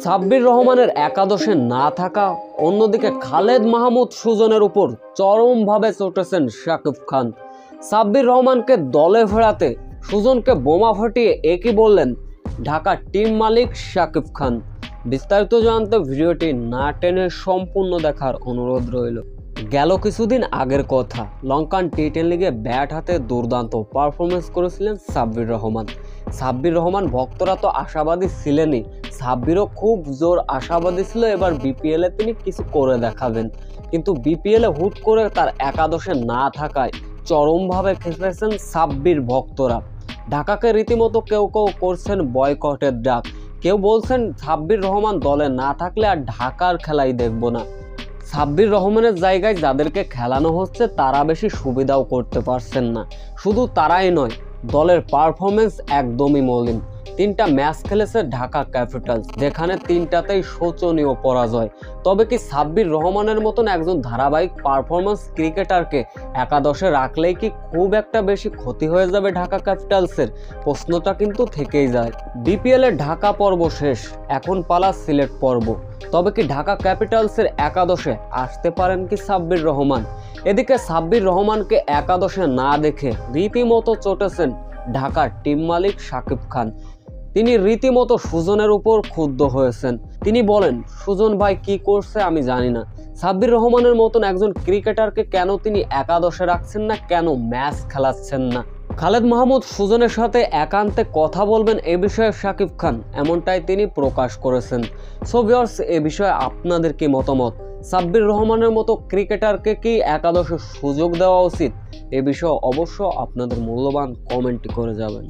সাব্বির রহমানের একাদশে না থাকা, অন্যদিকে খালেদ মাহমুদ সুজনের উপর চরমভাবে চটেছেন শাকিব খান। সাব্বির রহমানকে দলে ফেরাতে সুজনকে বোমা ফাটিয়ে একই বললেন ঢাকা টিম মালিক শাকিব খান। বিস্তারিত জানতে ভিডিওটি না টেনে সম্পূর্ণ দেখার অনুরোধ রইল। গেল কিছুদিন আগের কথা, লঙ্কান টি10 লিগে ব্যাট হাতে দুর্দান্ত পারফরমেন্স করেছিলেন সাব্বির রহমান। সাব্বির রহমান ভক্তরা তো আশাবাদী ছিলেনই, সাব্বিরও খুব জোর আশাবাদী ছিল এবার বিপিএলে তিনি কিছু করে দেখাবেন। কিন্তু বিপিএলে হুট করে তার একাদশে না থাকায় চরমভাবে খেপেছেন সাব্বির ভক্তরা। ঢাকাকে রীতিমতো কেউ কেউ করছেন বয়কটের ডাক, কেউ বলছেন সাব্বির রহমান দলে না থাকলে আর ঢাকার খেলাই দেখব না। সাব্বির রহমানের জায়গায় যাদেরকে খেলানো হচ্ছে তারা বেশি সুবিধাও করতে পারছেন না। শুধু তারাই নয়, দলের পারফরমেন্স একদমই মলিন। 3টা ম্যাচ খেলেছে ঢাকা ক্যাপিটালস, যেখানে 3টাতেই শোচনীয় পরাজয়। তবে কি সাব্বির রহমানের মতন একজন ধারাবাহিক পারফরমেন্স ক্রিকেটারকে একাদশে রাখলেই কি খুব একটা বেশি ক্ষতি হয়ে যাবে ঢাকা ক্যাপিটালসের? প্রশ্নটা কিন্তু থেকেই যায়। বিপিএল এর ঢাকা পর্ব শেষ, এখন পালা সিলেট পর্ব। তবে কি ঢাকা ক্যাপিটালসের একাদশে আসতে পারেন কি সাব্বির রহমান? এদিকে সাব্বির রহমানকে একাদশে না দেখে রীতিমতো চটেছেন ঢাকার টিম মালিক শাকিব খান। তিনি রীতিমতো সুজনের উপর ক্ষুব্ধ হয়েছেন। তিনি বলেন, সুজন ভাই কি করছে আমি জানি না, সাব্বির রহমানের মতন একজন ক্রিকেটারকে কেন তিনি একাদশে রাখছেন না, কেন ম্যাচ খেলাচ্ছেন না। খালেদ মাহমুদ সুজনের সাথে একান্তে কথা বলবেন এ বিষয়ে শাকিব খান, এমনটাই তিনি প্রকাশ করেছেন। সো ভিউয়ার্স, এ বিষয়ে আপনাদের কি মতামত? সাব্বির রহমানের মতো ক্রিকেটারকে কি একাদশে সুযোগ দেওয়া উচিত? এ বিষয়ে অবশ্য আপনাদের মূল্যবান কমেন্ট করে যাবেন।